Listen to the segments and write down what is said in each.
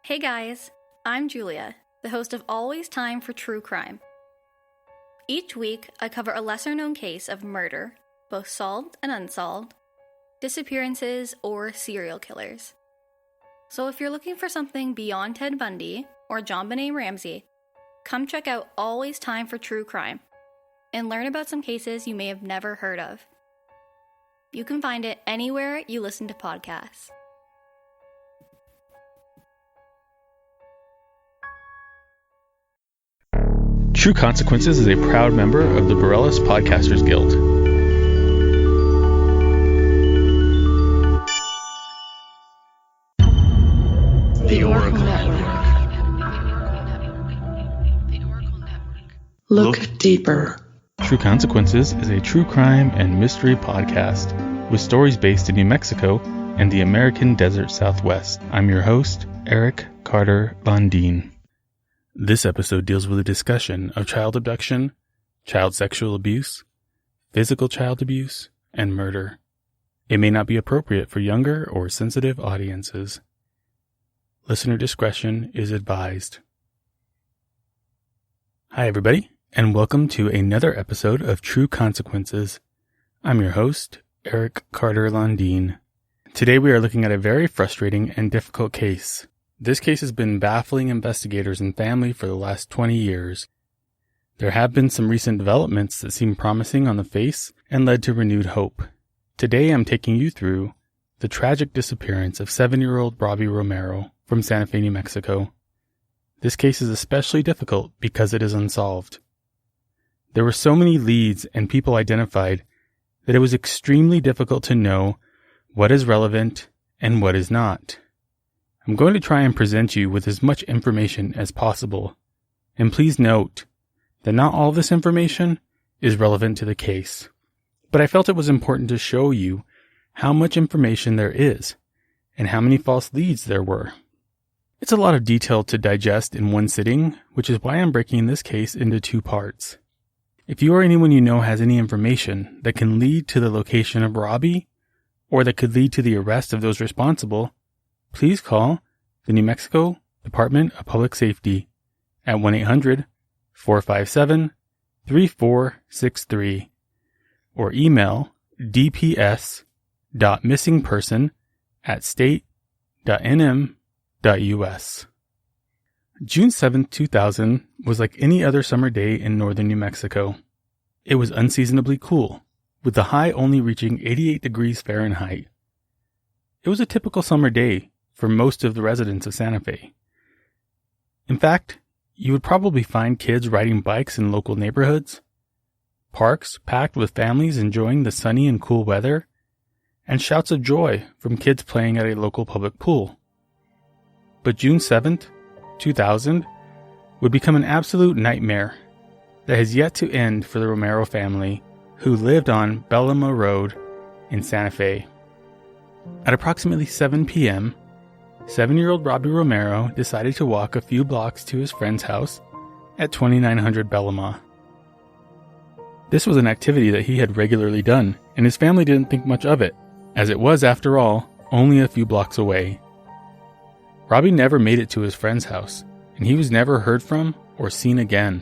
Hey guys, I'm Julia, the host of Always Time for True Crime. Each week, I cover a lesser-known case of murder, both solved and unsolved, disappearances, or serial killers. So if you're looking for something beyond Ted Bundy or JonBenet Ramsey, come check out Always Time for True Crime and learn about some cases you may have never heard of. You can find it anywhere you listen to podcasts. True Consequences is a proud member of the Borellis Podcasters Guild. The Oracle Network. Look deeper. True Consequences is a true crime and mystery podcast with stories based in New Mexico and the American Desert Southwest. I'm your host, Eric Carter-Landin. This episode deals with a discussion of child abduction, child sexual abuse, physical child abuse, and murder. It may not be appropriate for younger or sensitive audiences. Listener discretion is advised. Hi everybody, and welcome to another episode of True Consequences. I'm your host, Eric Carter-Landin. Today we are looking at a very frustrating and difficult case. This case has been baffling investigators and family for the last 20 years. There have been some recent developments that seem promising on the face and led to renewed hope. Today I'm taking you through the tragic disappearance of 7-year-old Robbie Romero from Santa Fe, New Mexico. This case is especially difficult because it is unsolved. There were so many leads and people identified that it was extremely difficult to know what is relevant and what is not. I'm going to try and present you with as much information as possible, and please note that not all this information is relevant to the case, but I felt it was important to show you how much information there is and how many false leads there were. It's a lot of detail to digest in one sitting, which is why I'm breaking this case into two parts. If you or anyone you know has any information that can lead to the location of Robbie, or that could lead to the arrest of those responsible, please call the New Mexico Department of Public Safety at 1-800-457-3463 or email dps.missingperson@state.nm.us. June 7, 2000 was like any other summer day in northern New Mexico. It was unseasonably cool, with the high only reaching 88 degrees Fahrenheit. It was a typical summer day for most of the residents of Santa Fe. In fact, you would probably find kids riding bikes in local neighborhoods, parks packed with families enjoying the sunny and cool weather, and shouts of joy from kids playing at a local public pool. But June 7th, 2000 would become an absolute nightmare that has yet to end for the Romero family, who lived on Belima Road in Santa Fe. At approximately 7 p.m., 7-year-old Robbie Romero decided to walk a few blocks to his friend's house at 2900 Belima. This was an activity that he had regularly done, and his family didn't think much of it, as it was, after all, only a few blocks away. Robbie never made it to his friend's house, and he was never heard from or seen again.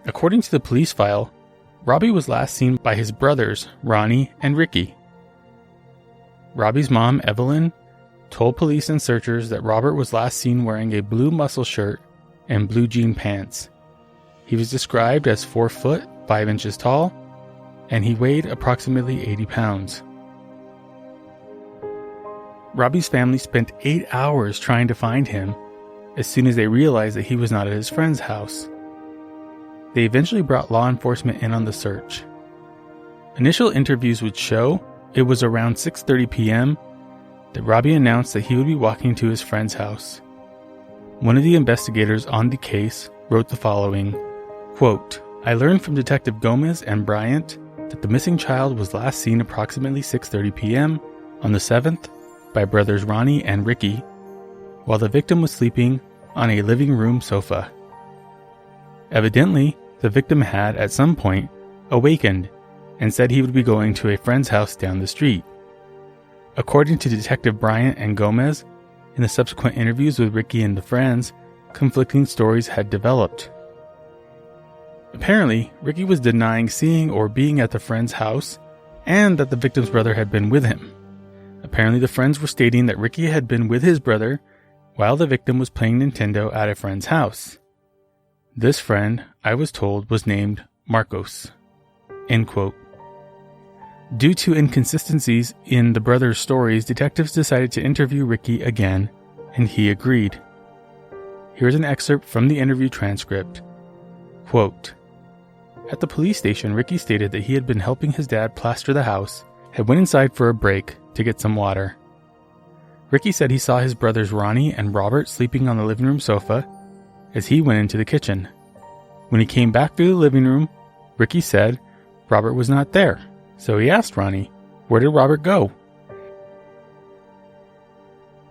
According to the police file, Robbie was last seen by his brothers, Ronnie and Ricky. Robbie's mom, Evelyn, told police and searchers that Robert was last seen wearing a blue muscle shirt and blue jean pants. He was described as 4 foot, 5 inches tall, and he weighed approximately 80 pounds. Robbie's family spent 8 hours trying to find him as soon as they realized that he was not at his friend's house. They eventually brought law enforcement in on the search. Initial interviews would show it was around 6:30 p.m. that Robbie announced that he would be walking to his friend's house. One of the investigators on the case wrote the following, quote, "I learned from Detective Gomez and Bryant that the missing child was last seen approximately 6:30 p.m. on the 7th by brothers Ronnie and Ricky, while the victim was sleeping on a living room sofa. Evidently, the victim had, at some point, awakened and said he would be going to a friend's house down the street. According to Detective Bryant and Gomez, In the subsequent interviews with Ricky and the friends, conflicting stories had developed. Apparently, Ricky was denying seeing or being at the friend's house, and that the victim's brother had been with him. Apparently, the friends were stating that Ricky had been with his brother while the victim was playing Nintendo at a friend's house. This friend, I was told, was named Marcos. End quote. Due to inconsistencies in the brothers' stories, detectives decided to interview Ricky again, and he agreed. Here's an excerpt from the interview transcript. Quote, "At the police station, Ricky stated that he had been helping his dad plaster the house, had went inside for a break to get some water. Ricky said he saw his brothers Ronnie and Robert sleeping on the living room sofa as he went into the kitchen. When he came back through the living room, Ricky said Robert was not there, so he asked Ronnie, 'Where did Robert go?'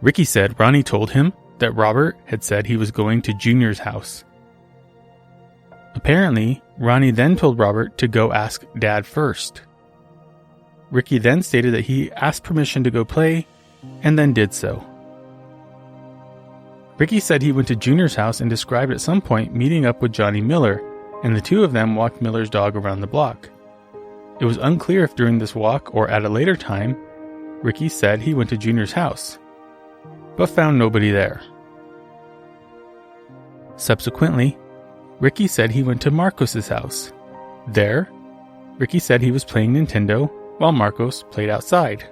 Ricky said Ronnie told him that Robert had said he was going to Junior's house. Apparently, Ronnie then told Robert to go ask Dad first. Ricky then stated that he asked permission to go play, and then did so. Ricky said he went to Junior's house and described at some point meeting up with Johnny Miller, and the two of them walked Miller's dog around the block. It was unclear if during this walk or at a later time, Ricky said he went to Junior's house, but found nobody there. Subsequently, Ricky said he went to Marcos's house. There, Ricky said he was playing Nintendo while Marcos played outside.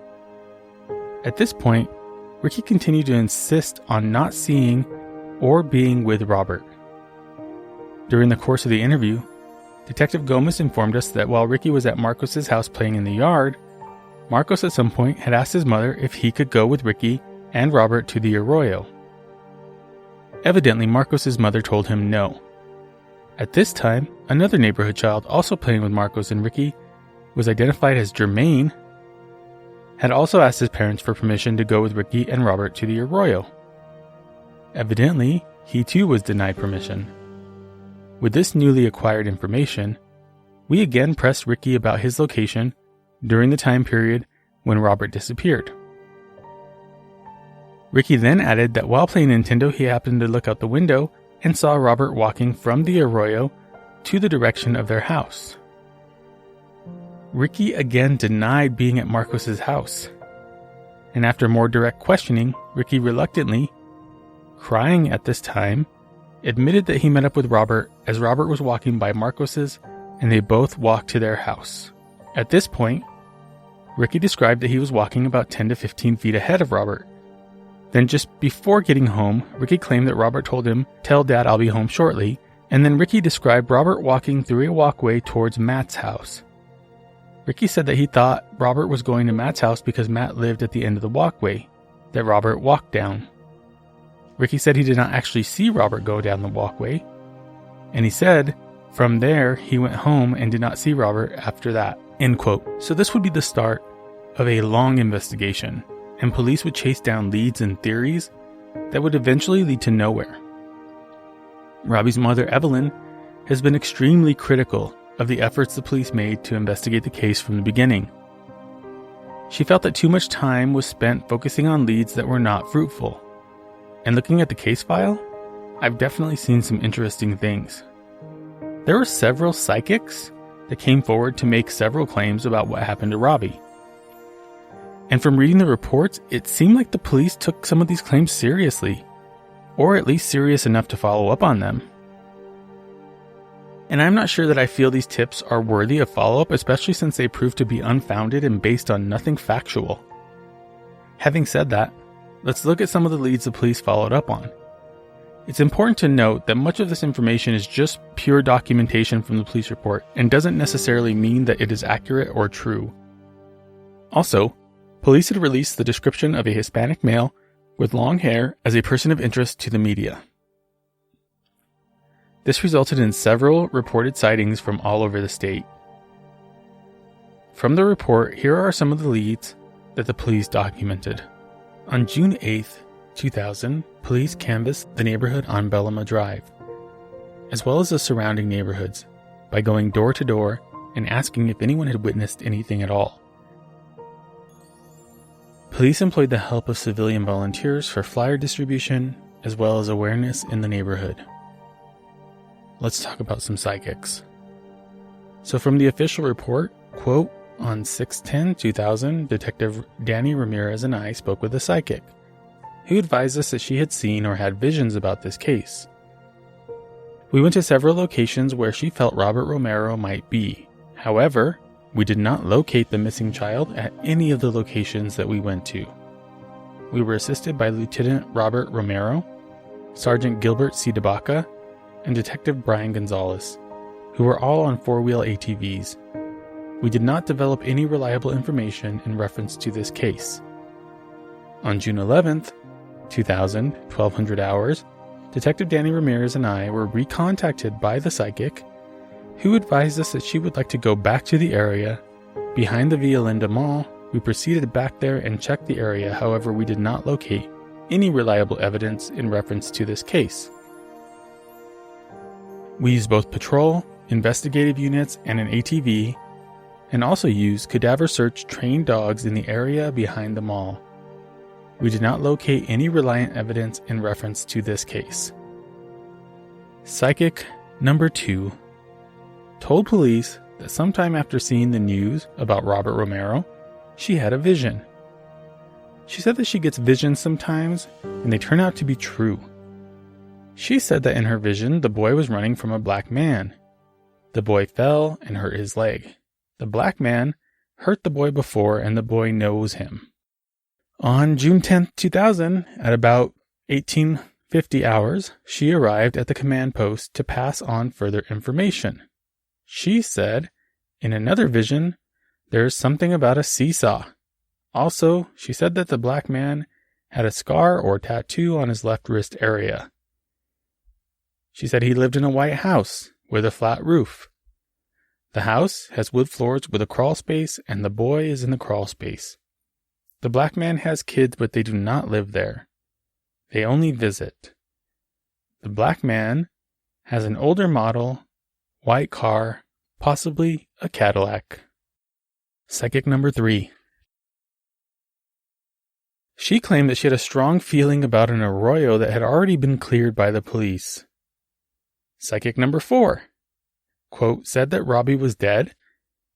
At this point, Ricky continued to insist on not seeing or being with Robert. During the course of the interview, Detective Gomez informed us that while Ricky was at Marcos's house playing in the yard, Marcos at some point had asked his mother if he could go with Ricky and Robert to the arroyo. Evidently, Marcos's mother told him no. At this time, another neighborhood child also playing with Marcos and Ricky was identified as Jermaine, had also asked his parents for permission to go with Ricky and Robert to the arroyo. Evidently, he too was denied permission. With this newly acquired information, we again pressed Ricky about his location during the time period when Robert disappeared. Ricky then added that while playing Nintendo, he happened to look out the window and saw Robert walking from the arroyo to the direction of their house. Ricky again denied being at Marcos's house, and after more direct questioning, Ricky reluctantly, crying at this time, admitted that he met up with Robert as Robert was walking by Marcos's, and they both walked to their house. At this point, Ricky described that he was walking about 10 to 15 feet ahead of Robert. Then just before getting home, Ricky claimed that Robert told him, "Tell Dad I'll be home shortly," and then Ricky described Robert walking through a walkway towards Matt's house. Ricky said that he thought Robert was going to Matt's house because Matt lived at the end of the walkway that Robert walked down. Ricky said he did not actually see Robert go down the walkway, and he said from there he went home and did not see Robert after that. End quote. So this would be the start of a long investigation, and police would chase down leads and theories that would eventually lead to nowhere. Robbie's mother, Evelyn, has been extremely critical of the efforts the police made to investigate the case from the beginning. She felt that too much time was spent focusing on leads that were not fruitful. And looking at the case file, I've definitely seen some interesting things. There were several psychics that came forward to make several claims about what happened to Robbie. And from reading the reports, it seemed like the police took some of these claims seriously, or at least serious enough to follow up on them. And I'm not sure that I feel these tips are worthy of follow-up, especially since they prove to be unfounded and based on nothing factual. Having said that, let's look at some of the leads the police followed up on. It's important to note that much of this information is just pure documentation from the police report and doesn't necessarily mean that it is accurate or true. Also, police had released the description of a Hispanic male with long hair as a person of interest to the media. This resulted in several reported sightings from all over the state. From the report, here are some of the leads that the police documented. On June 8th, 2000, police canvassed the neighborhood on Bellama Drive, as well as the surrounding neighborhoods, by going door to door and asking if anyone had witnessed anything at all. Police employed the help of civilian volunteers for flyer distribution, as well as awareness in the neighborhood. Let's talk about some psychics. So from the official report, quote, on 6/10/2000, Detective Danny Ramirez and I spoke with a psychic, who advised us that she had seen or had visions about this case. We went to several locations where she felt Robert Romero might be. However, we did not locate the missing child at any of the locations that we went to. We were assisted by Lieutenant Robert Romero, Sergeant Gilbert C. DeBaca, and Detective Brian Gonzalez, who were all on four-wheel ATVs. We did not develop any reliable information in reference to this case. On June 11th, 2000, 1200 hours, Detective Danny Ramirez and I were recontacted by the psychic, who advised us that she would like to go back to the area. Behind the Via Linda Mall, we proceeded back there and checked the area, however we did not locate any reliable evidence in reference to this case. We used both patrol, investigative units, and an ATV, and also used cadaver search trained dogs in the area behind the mall. We did not locate any reliant evidence in reference to this case. Psychic number 2 told police that sometime after seeing the news about Robert Romero, she had a vision. She said that she gets visions sometimes, and they turn out to be true. She said that in her vision, the boy was running from a black man. The boy fell and hurt his leg. The black man hurt the boy before, and the boy knows him. On June 10th, 2000, at about 1850 hours, she arrived at the command post to pass on further information. She said, in another vision, there's something about a seesaw. Also, she said that the black man had a scar or tattoo on his left wrist area. She said he lived in a white house with a flat roof. The house has wood floors with a crawl space, and the boy is in the crawl space. The black man has kids, but they do not live there. They only visit. The black man has an older model, white car, possibly a Cadillac. Psychic number 3. She claimed that she had a strong feeling about an arroyo that had already been cleared by the police. Psychic number 4. Quote, said that Robbie was dead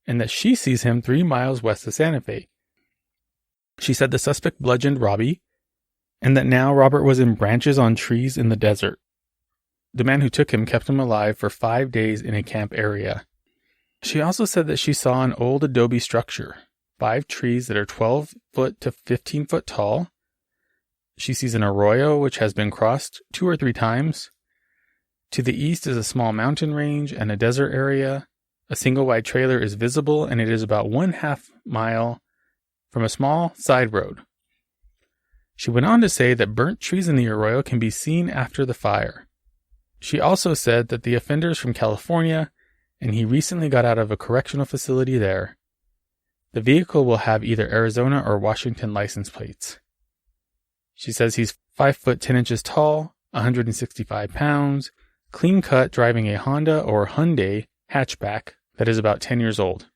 and that she sees him 3 miles west of Santa Fe. She said the suspect bludgeoned Robbie and that now Robert was in branches on trees in the desert. The man who took him kept him alive for 5 days in a camp area. She also said that she saw an old adobe structure, 5 trees that are 12 foot to 15 foot tall. She sees an arroyo which has been crossed 2 or 3 times. To the east is a small mountain range and a desert area. A single wide trailer is visible, and it is about 1/2 mile from a small side road. She went on to say that burnt trees in the arroyo can be seen after the fire. She also said that the offender is from California, and he recently got out of a correctional facility there. The vehicle will have either Arizona or Washington license plates. She says he's 5 foot 10 inches tall, 165 pounds, clean cut, driving a Honda or Hyundai hatchback that is about 10 years old.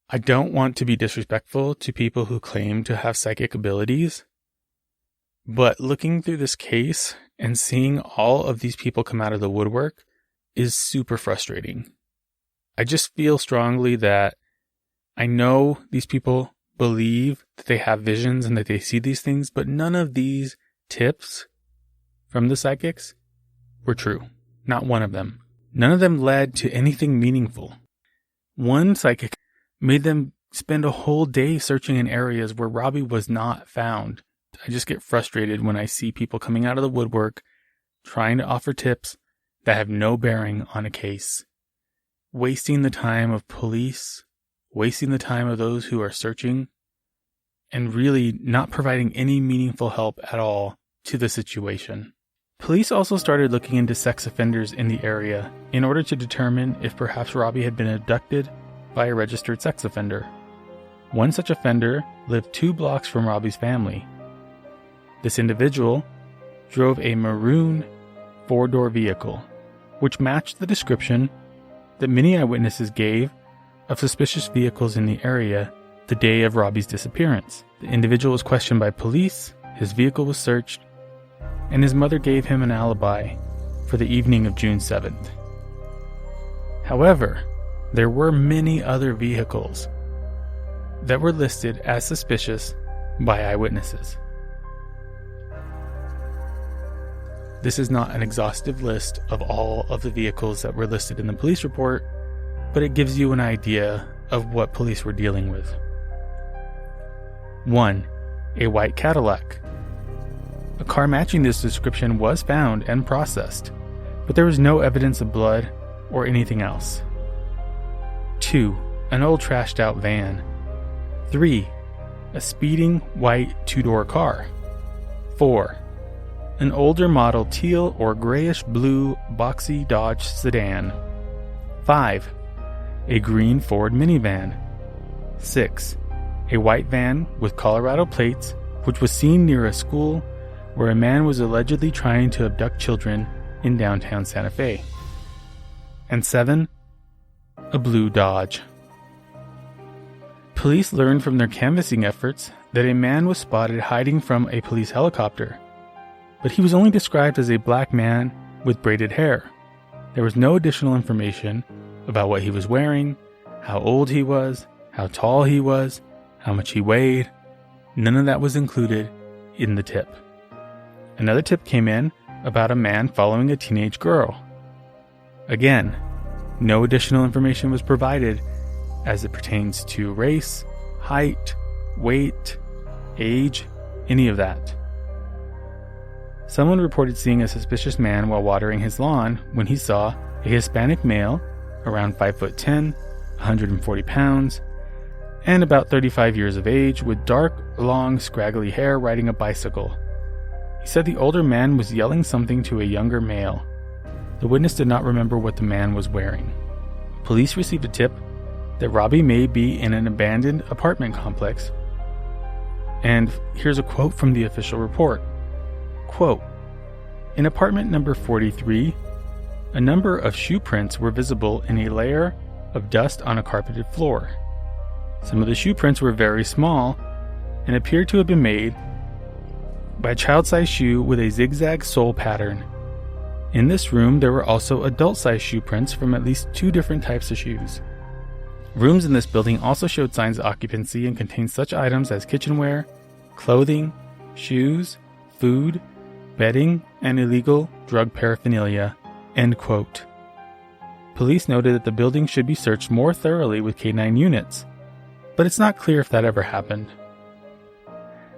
I don't want to be disrespectful to people who claim to have psychic abilities, but looking through this case and seeing all of these people come out of the woodwork is super frustrating. I just feel strongly that I know these people believe that they have visions and that they see these things, but none of these tips from the psychics were true. Not one of them. None of them led to anything meaningful. One psychic made them spend a whole day searching in areas where Robbie was not found. I just get frustrated when I see people coming out of the woodwork trying to offer tips that have no bearing on a case. Wasting the time of police, wasting the time of those who are searching, and really not providing any meaningful help at all to the situation. Police also started looking into sex offenders in the area in order to determine if perhaps Robbie had been abducted by a registered sex offender. One such offender lived 2 blocks from Robbie's family. This individual drove a maroon 4-door vehicle, which matched the description that many eyewitnesses gave of suspicious vehicles in the area the day of Robbie's disappearance. The individual was questioned by police, his vehicle was searched, and his mother gave him an alibi for the evening of June 7th. However, there were many other vehicles that were listed as suspicious by eyewitnesses. This is not an exhaustive list of all of the vehicles that were listed in the police report, but it gives you an idea of what police were dealing with. 1. A white Cadillac. A car matching this description was found and processed, but there was no evidence of blood or anything else. 2. An old trashed out van. 3. A speeding white two-door car. 4. An older model teal or grayish blue boxy Dodge sedan. 5. A green Ford minivan. 6. A white van with Colorado plates, which was seen near a school where a man was allegedly trying to abduct children in downtown Santa Fe. And 7. A blue Dodge. Police learned from their canvassing efforts that a man was spotted hiding from a police helicopter, but he was only described as a black man with braided hair. There was no additional information about what he was wearing, how old he was, how tall he was, how much he weighed. None of that was included in the tip. Another tip came in about a man following a teenage girl. Again, no additional information was provided as it pertains to race, height, weight, age, any of that. Someone reported seeing a suspicious man while watering his lawn when he saw a Hispanic male around 5'10", 140 pounds, and about 35 years of age with dark, long, scraggly hair riding a bicycle. He said the older man was yelling something to a younger male. The witness did not remember what the man was wearing. Police received a tip that Robbie may be in an abandoned apartment complex. And here's a quote from the official report. Quote, "In apartment number 43, a number of shoe prints were visible in a layer of dust on a carpeted floor. Some of the shoe prints were very small and appeared to have been made by a child-sized shoe with a zigzag sole pattern. In this room, there were also adult-sized shoe prints from at least 2 different types of shoes. Rooms in this building also showed signs of occupancy and contained such items as kitchenware, clothing, shoes, food, bedding, and illegal drug paraphernalia." End quote. Police noted that the building should be searched more thoroughly with K-9 units, but it's not clear if that ever happened.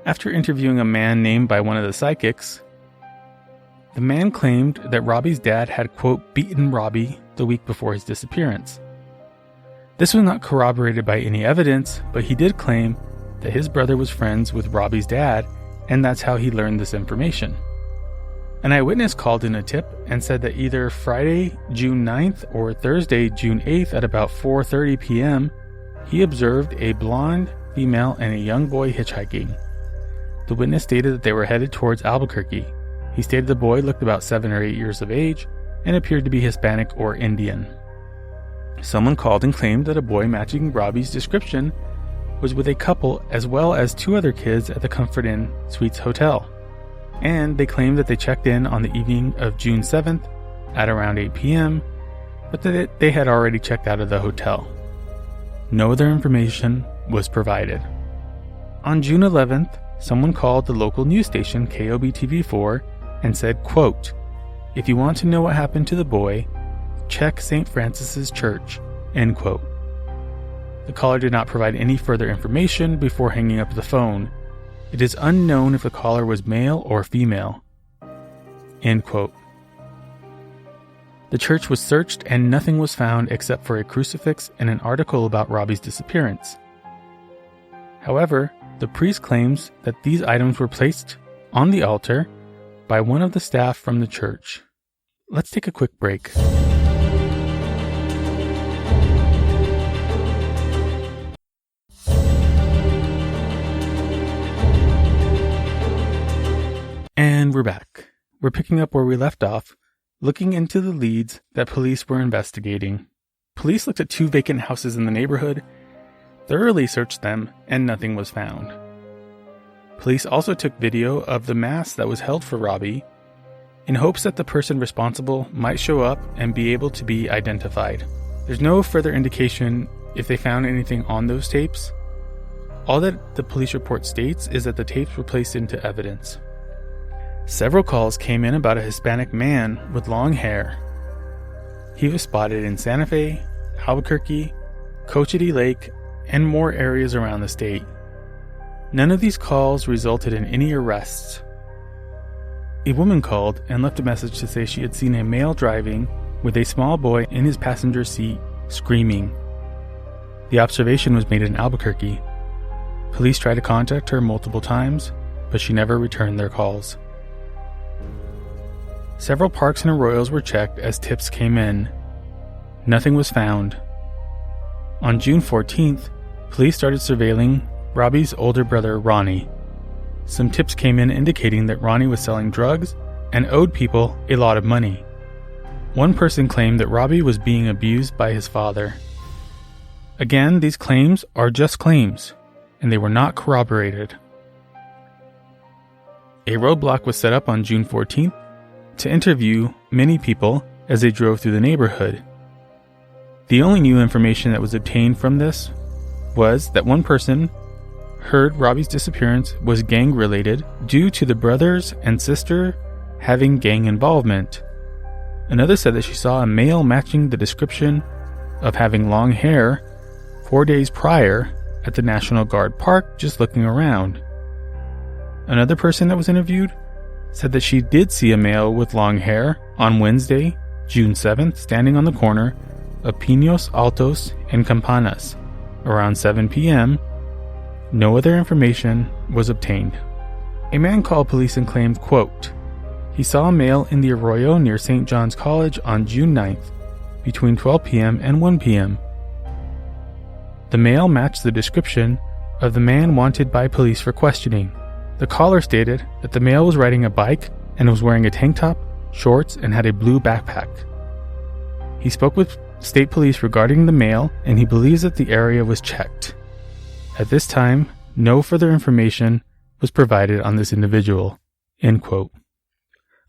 After interviewing a man named by one of the psychics, the man claimed that Robbie's dad had, quote, beaten Robbie the week before his disappearance. This was not corroborated by any evidence, but he did claim that his brother was friends with Robbie's dad, and that's how he learned this information. An eyewitness called in a tip and said that either Friday, June 9th or Thursday, June 8th at about 4:30 p.m., he observed a blonde female and a young boy hitchhiking. The witness stated that they were headed towards Albuquerque. He stated the boy looked about 7 or 8 years of age and appeared to be Hispanic or Indian. Someone called and claimed that a boy matching Robbie's description was with a couple as well as 2 other kids at the Comfort Inn Suites Hotel. And they claimed that they checked in on the evening of June 7th at around 8 p.m., but that they had already checked out of the hotel. No other information was provided. On June 11th, someone called the local news station KOB-TV4 and said, quote, "If you want to know what happened to the boy, check St. Francis's Church," end quote. The caller did not provide any further information before hanging up the phone. It is unknown if the caller was male or female. End quote. The church was searched and nothing was found except for a crucifix and an article about Robbie's disappearance. However, the priest claims that these items were placed on the altar by one of the staff from the church. Let's take a quick break. And we're back. We're picking up where we left off, looking into the leads that police were investigating. Police looked at 2 vacant houses in the neighborhood, thoroughly searched them, and nothing was found. Police also took video of the mask that was held for Robbie in hopes that the person responsible might show up and be able to be identified. There's no further indication if they found anything on those tapes. All that the police report states is that the tapes were placed into evidence. Several calls came in about a Hispanic man with long hair. He was spotted in Santa Fe, Albuquerque, Cochiti Lake, and more areas around the state. None of these calls resulted in any arrests. A woman called and left a message to say she had seen a male driving with a small boy in his passenger seat screaming. The observation was made in Albuquerque. Police tried to contact her multiple times, but she never returned their calls. Several parks and arroyos were checked as tips came in. Nothing was found. On June 14th, police started surveilling Robbie's older brother, Ronnie. Some tips came in indicating that Ronnie was selling drugs and owed people a lot of money. One person claimed that Robbie was being abused by his father. Again, these claims are just claims, and they were not corroborated. A roadblock was set up on June 14th to interview many people as they drove through the neighborhood. The only new information that was obtained from this was that one person heard Robbie's disappearance was gang-related due to the brothers and sister having gang involvement. Another said that she saw a male matching the description of having long hair 4 days prior at the National Guard Park just looking around. Another person that was interviewed said that she did see a male with long hair on Wednesday, June 7th, standing on the corner of Pinos Altos and Campanas around 7 p.m. No other information was obtained. A man called police and claimed, quote, he saw a male in the arroyo near St. John's College on June 9th between 12 p.m. and 1 p.m. The male matched the description of the man wanted by police for questioning. The caller stated that the male was riding a bike and was wearing a tank top, shorts, and had a blue backpack. He spoke with state police regarding the male, and he believes that the area was checked. At this time, no further information was provided on this individual. End quote.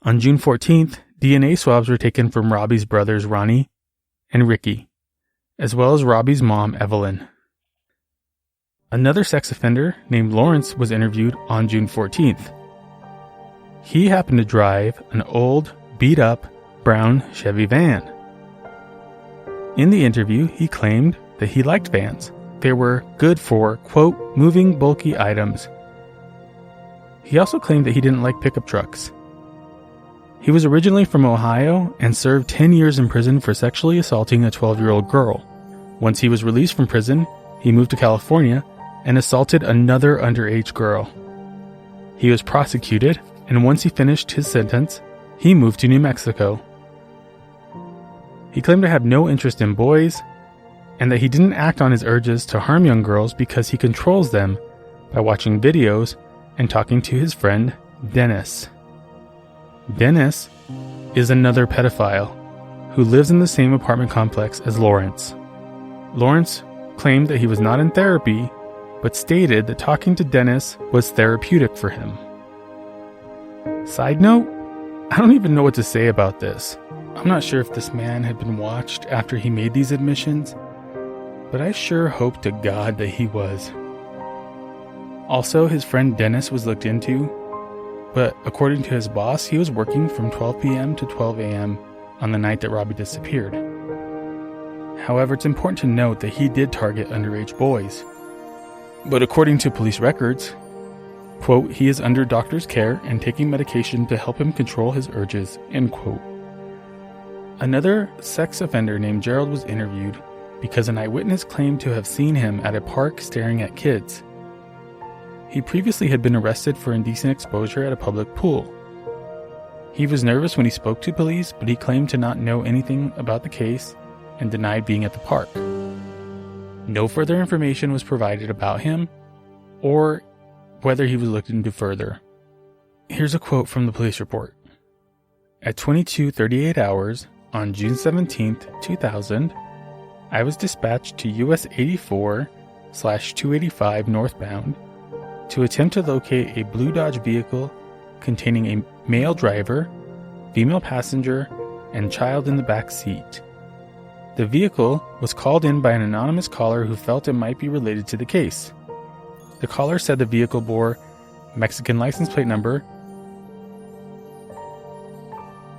On June 14th, DNA swabs were taken from Robbie's brothers Ronnie and Ricky, as well as Robbie's mom, Evelyn. Another sex offender named Lawrence was interviewed on June 14th. He happened to drive an old, beat-up, brown Chevy van. In the interview, he claimed that he liked vans. They were good for, quote, moving bulky items. He also claimed that he didn't like pickup trucks. He was originally from Ohio and served 10 years in prison for sexually assaulting a 12-year-old girl. Once he was released from prison, he moved to California and assaulted another underage girl. He was prosecuted, and once he finished his sentence, he moved to New Mexico. He claimed to have no interest in boys, and that he didn't act on his urges to harm young girls because he controls them by watching videos and talking to his friend, Dennis. Dennis is another pedophile who lives in the same apartment complex as Lawrence. Lawrence claimed that he was not in therapy, but stated that talking to Dennis was therapeutic for him. Side note, I don't even know what to say about this. I'm not sure if this man had been watched after he made these admissions, but I sure hope to God that he was. Also, his friend Dennis was looked into, but according to his boss, he was working from 12 p.m. to 12 a.m. on the night that Robbie disappeared. However, it's important to note that he did target underage boys. But according to police records, quote, he is under doctor's care and taking medication to help him control his urges, end quote. Another sex offender named Gerald was interviewed because an eyewitness claimed to have seen him at a park staring at kids. He previously had been arrested for indecent exposure at a public pool. He was nervous when he spoke to police, but he claimed to not know anything about the case and denied being at the park. No further information was provided about him or whether he was looked into further. Here's a quote from the police report. At 22:38 hours on June 17th, 2000, I was dispatched to US 84/285 northbound to attempt to locate a blue Dodge vehicle containing a male driver, female passenger, and child in the back seat. The vehicle was called in by an anonymous caller who felt it might be related to the case. The caller said the vehicle bore Mexican license plate number,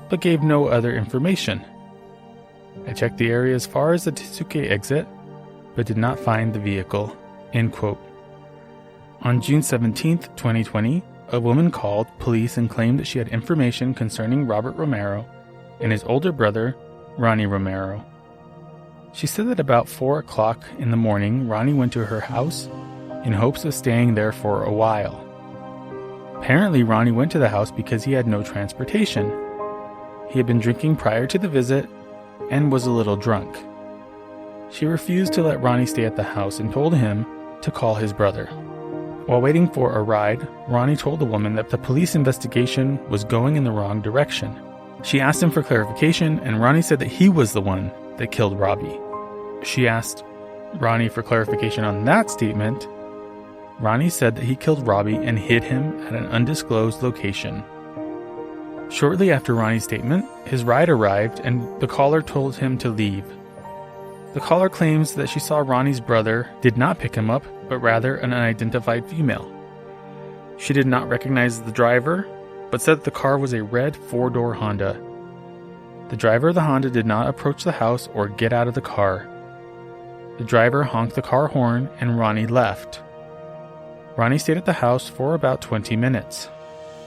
but gave no other information. I checked the area as far as the Tesuque exit, but did not find the vehicle." End quote. On June 17, 2020, a woman called police and claimed that she had information concerning Robert Romero and his older brother, Ronnie Romero. She said that about 4 o'clock in the morning, Ronnie went to her house in hopes of staying there for a while. Apparently, Ronnie went to the house because he had no transportation. He had been drinking prior to the visit and was a little drunk. She refused to let Ronnie stay at the house and told him to call his brother. While waiting for a ride, Ronnie told the woman that the police investigation was going in the wrong direction. She asked him for clarification, and Ronnie said that he was the one that killed Robbie. She asked Ronnie for clarification on that statement. Ronnie said that he killed Robbie and hid him at an undisclosed location. Shortly after Ronnie's statement, his ride arrived and the caller told him to leave. The caller claims that she saw Ronnie's brother did not pick him up, but rather an unidentified female. She did not recognize the driver, but said that the car was a red 4-door Honda. The driver of the Honda did not approach the house or get out of the car. The driver honked the car horn and Ronnie left. Ronnie stayed at the house for about 20 minutes.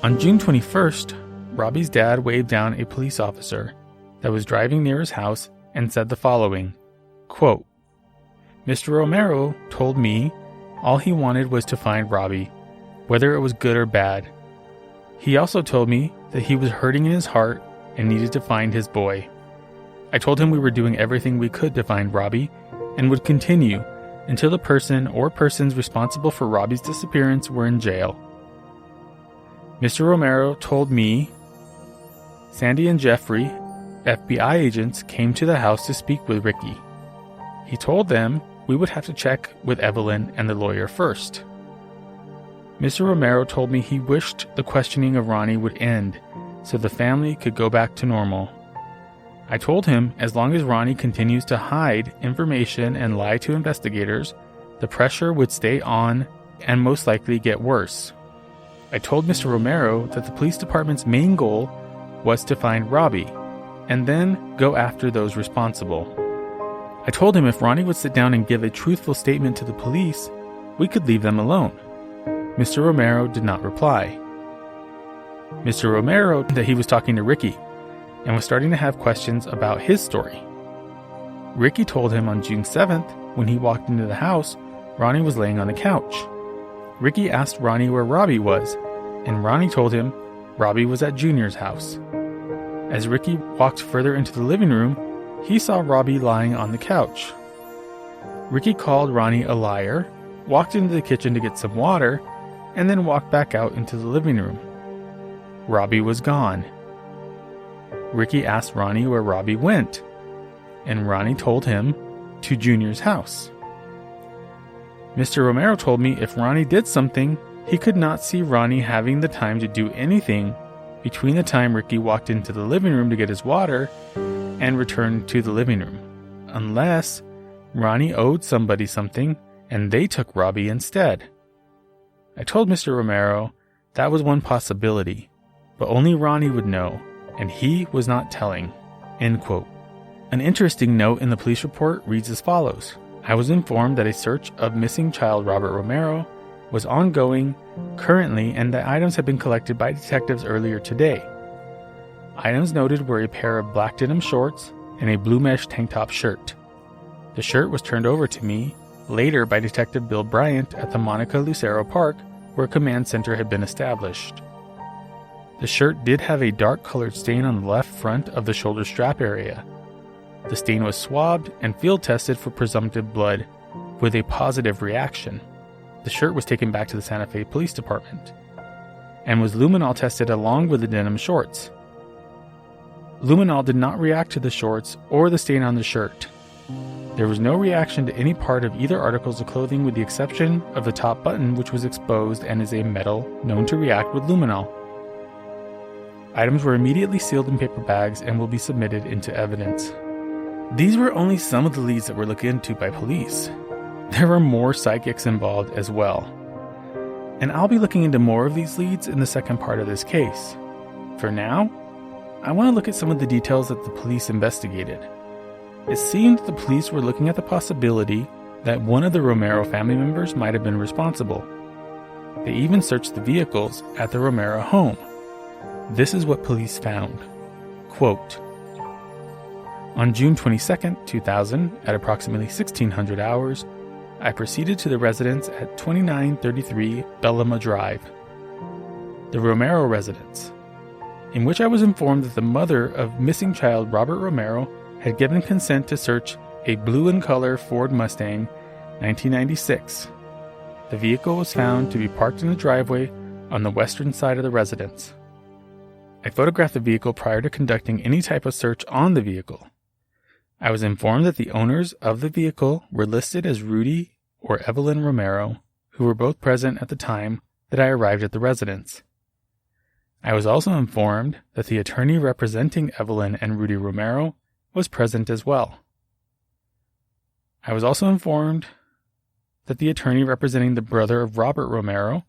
On June 21st, Robbie's dad waved down a police officer that was driving near his house and said the following, quote, "Mr. Romero told me all he wanted was to find Robbie, whether it was good or bad. He also told me that he was hurting in his heart and needed to find his boy. I told him we were doing everything we could to find Robbie and would continue until the person or persons responsible for Robbie's disappearance were in jail. Mr. Romero told me Sandy and Jeffrey, FBI agents, came to the house to speak with Ricky. He told them we would have to check with Evelyn and the lawyer first. Mr. Romero told me he wished the questioning of Ronnie would end so the family could go back to normal. I told him as long as Ronnie continues to hide information and lie to investigators, the pressure would stay on and most likely get worse. I told Mr. Romero that the police department's main goal was to find Robbie and then go after those responsible. I told him if Ronnie would sit down and give a truthful statement to the police, we could leave them alone. Mr. Romero did not reply. Mr. Romero said that he was talking to Ricky and was starting to have questions about his story. Ricky told him on June 7th, when he walked into the house, Ronnie was laying on the couch. Ricky asked Ronnie where Robbie was, and Ronnie told him Robbie was at Junior's house. As Ricky walked further into the living room, he saw Robbie lying on the couch. Ricky called Ronnie a liar, walked into the kitchen to get some water, and then walked back out into the living room. Robbie was gone. Ricky asked Ronnie where Robbie went, and Ronnie told him to Junior's house. Mr. Romero told me if Ronnie did something, he could not see Ronnie having the time to do anything between the time Ricky walked into the living room to get his water and returned to the living room, unless Ronnie owed somebody something and they took Robbie instead. I told Mr. Romero that was one possibility, but only Ronnie would know, and he was not telling." End quote. An interesting note in the police report reads as follows. I was informed that a search of missing child Robert Romero was ongoing currently and that items had been collected by detectives earlier today. Items noted were a pair of black denim shorts and a blue mesh tank top shirt. The shirt was turned over to me later by Detective Bill Bryant at the Monica Lucero Park, where a command center had been established. The shirt did have a dark colored stain on the left front of the shoulder strap area. The stain was swabbed and field tested for presumptive blood with a positive reaction. The shirt was taken back to the Santa Fe Police Department and was luminol tested along with the denim shorts. Luminol did not react to the shorts or the stain on the shirt. There was no reaction to any part of either articles of clothing with the exception of the top button, which was exposed and is a metal known to react with luminol. Items were immediately sealed in paper bags and will be submitted into evidence. These were only some of the leads that were looked into by police. There were more psychics involved as well. And I'll be looking into more of these leads in the second part of this case. For now, I want to look at some of the details that the police investigated. It seemed the police were looking at the possibility that one of the Romero family members might have been responsible. They even searched the vehicles at the Romero home. This is what police found. Quote, on June 22, 2000, at approximately 1600 hours, I proceeded to the residence at 2933 Bellama Drive, the Romero residence, in which I was informed that the mother of missing child Robert Romero had given consent to search a blue in color Ford Mustang 1996. The vehicle was found to be parked in the driveway on the western side of the residence. I photographed the vehicle prior to conducting any type of search on the vehicle. I was informed that the owners of the vehicle were listed as Rudy or Evelyn Romero, who were both present at the time that I arrived at the residence. I was also informed that the attorney representing Evelyn and Rudy Romero was present as well. I was also informed that the attorney representing the brother of Robert Romero,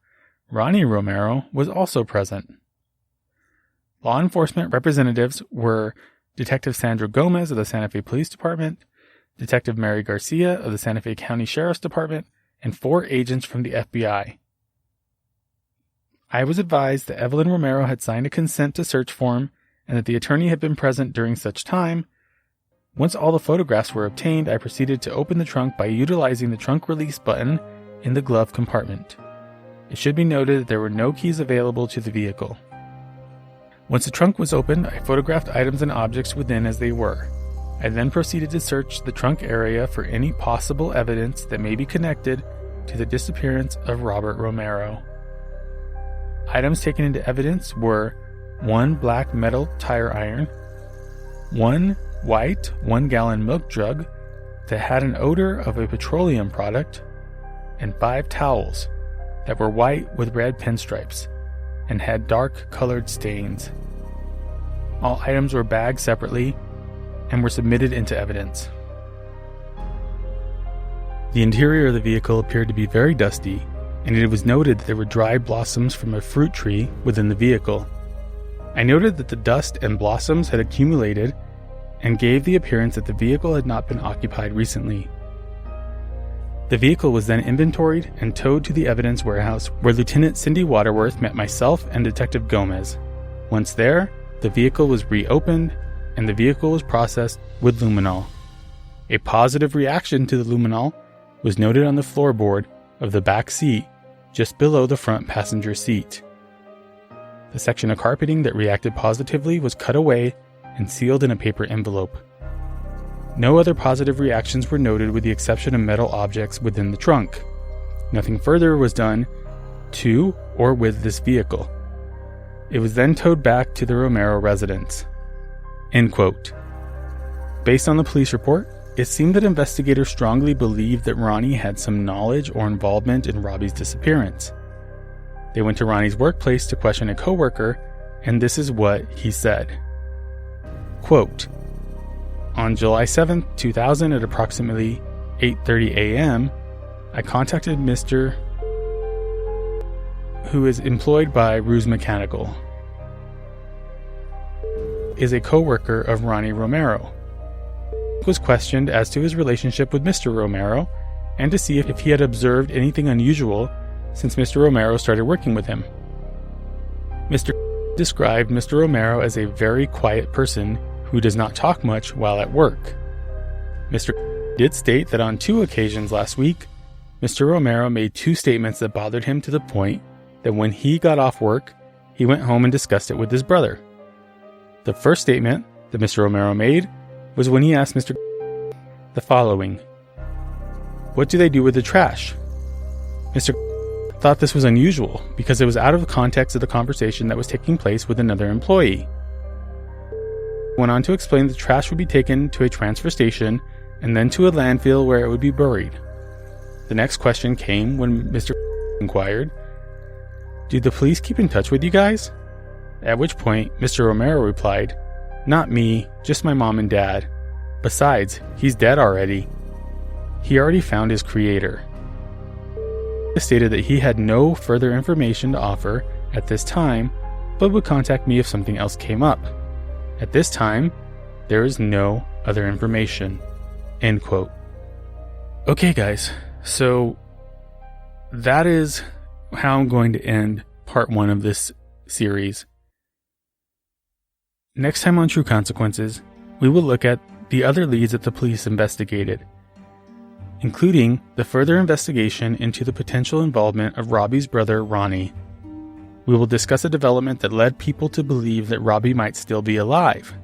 Ronnie Romero, was also present. Law enforcement representatives were Detective Sandra Gomez of the Santa Fe Police Department, Detective Mary Garcia of the Santa Fe County Sheriff's Department, and 4 agents from the FBI. I was advised that Evelyn Romero had signed a consent to search form and that the attorney had been present during such time. Once all the photographs were obtained, I proceeded to open the trunk by utilizing the trunk release button in the glove compartment. It should be noted that there were no keys available to the vehicle. Once the trunk was opened, I photographed items and objects within as they were. I then proceeded to search the trunk area for any possible evidence that may be connected to the disappearance of Robert Romero. Items taken into evidence were 1 black metal tire iron, 1 white 1-gallon milk jug that had an odor of a petroleum product, and 5 towels that were white with red pinstripes and had dark colored stains. All items were bagged separately and were submitted into evidence. The interior of the vehicle appeared to be very dusty, and it was noted that there were dried blossoms from a fruit tree within the vehicle. I noted that the dust and blossoms had accumulated and gave the appearance that the vehicle had not been occupied recently. The vehicle was then inventoried and towed to the evidence warehouse where Lieutenant Cindy Waterworth met myself and Detective Gomez. Once there, the vehicle was reopened and the vehicle was processed with luminol. A positive reaction to the luminol was noted on the floorboard of the back seat just below the front passenger seat. The section of carpeting that reacted positively was cut away and sealed in a paper envelope. No other positive reactions were noted with the exception of metal objects within the trunk. Nothing further was done to or with this vehicle. It was then towed back to the Romero residence. End quote. Based on the police report, it seemed that investigators strongly believed that Ronnie had some knowledge or involvement in Robbie's disappearance. They went to Ronnie's workplace to question a coworker, and this is what he said. Quote, on July 7, 2000 at approximately 8:30 a.m., I contacted Mr. who is employed by Ruse Mechanical, is a co-worker of Ronnie Romero. Was questioned as to his relationship with Mr. Romero and to see if he had observed anything unusual since Mr. Romero started working with him. Mr. described Mr. Romero as a very quiet person who does not talk much while at work. Mr. did state that on 2 occasions last week, Mr. Romero made 2 statements that bothered him to the point that when he got off work, he went home and discussed it with his brother. The first statement that Mr. Romero made was when he asked Mr. the following: what do they do with the trash? Mr. thought this was unusual because it was out of the context of the conversation that was taking place with another employee. Went on to explain the trash would be taken to a transfer station and then to a landfill where it would be buried. The next question came when Mr. inquired, "Do the police keep in touch with you guys?" At which point, Mr. Romero replied, "Not me, just my mom and dad. Besides, he's dead already. He already found his creator." He stated that he had no further information to offer at this time, but would contact me if something else came up. At this time, there is no other information. End quote. Okay guys, so that is how I'm going to end part 1 of this series. Next time on True Consequences, we will look at the other leads that the police investigated, including the further investigation into the potential involvement of Robbie's brother Ronnie. We will discuss a development that led people to believe that Robbie might still be alive,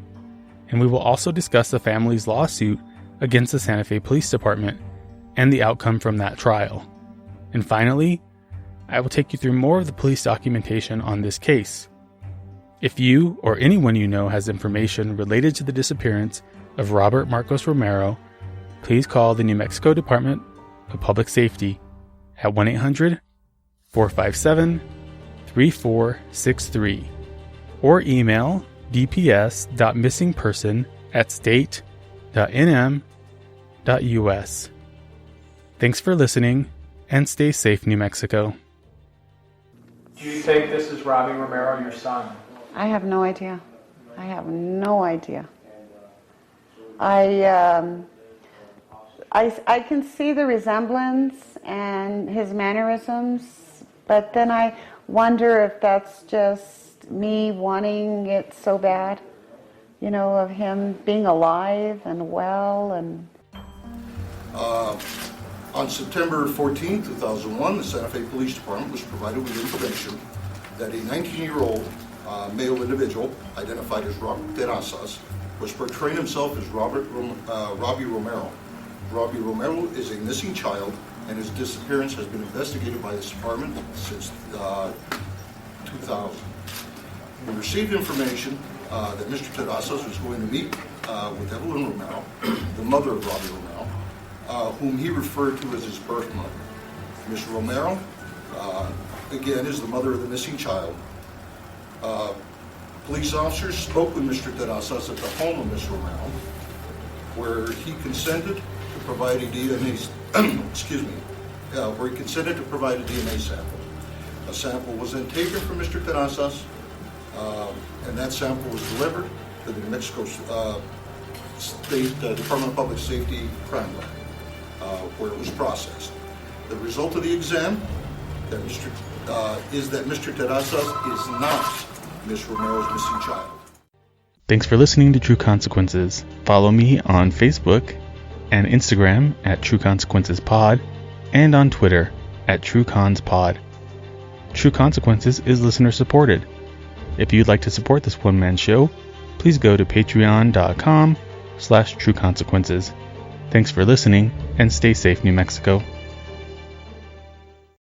and we will also discuss the family's lawsuit against the Santa Fe Police Department and the outcome from that trial. And finally, I will take you through more of the police documentation on this case. If you or anyone you know has information related to the disappearance of Robert Marcos Romero, please call the New Mexico Department of Public Safety at 1-800-457-3463 or email dps.missingperson@state.nm.us. Thanks for listening, and stay safe, New Mexico. Do you think this is Robbie Romero, your son? I have no idea. I have no idea. I can see the resemblance and his mannerisms, but then I wonder if that's just me wanting it so bad, you know, of him being alive and well. And on September 14, 2001, the Santa Fe Police Department was provided with information that a 19-year-old male individual, identified as Robert Terrazas, was portraying himself as Robbie Romero. Robbie Romero is a missing child, and his disappearance has been investigated by this department since 2000. We received information that Mr. Terrazas was going to meet with Evelyn Romero, the mother of Robbie Romero, whom he referred to as his birth mother. Ms. Romero, again, is the mother of the missing child. Police officers spoke with Mr. Terrazas at the home of Ms. Romero, where he consented to provide a DNA, where he consented to provide a DNA sample. A sample was then taken from Mr. Terrazas, and that sample was delivered to the New Mexico State Department of Public Safety Crime Lab, where it was processed. The result of the exam is that Mr. Terrazas is not Ms. Romero's missing child. Thanks for listening to True Consequences. Follow me on Facebook and Instagram at True Consequences Pod, and on Twitter at TrueConsPod. True Consequences is listener supported. If you'd like to support this one-man show, please go to patreon.com/trueconsequences. Thanks for listening, and stay safe, New Mexico.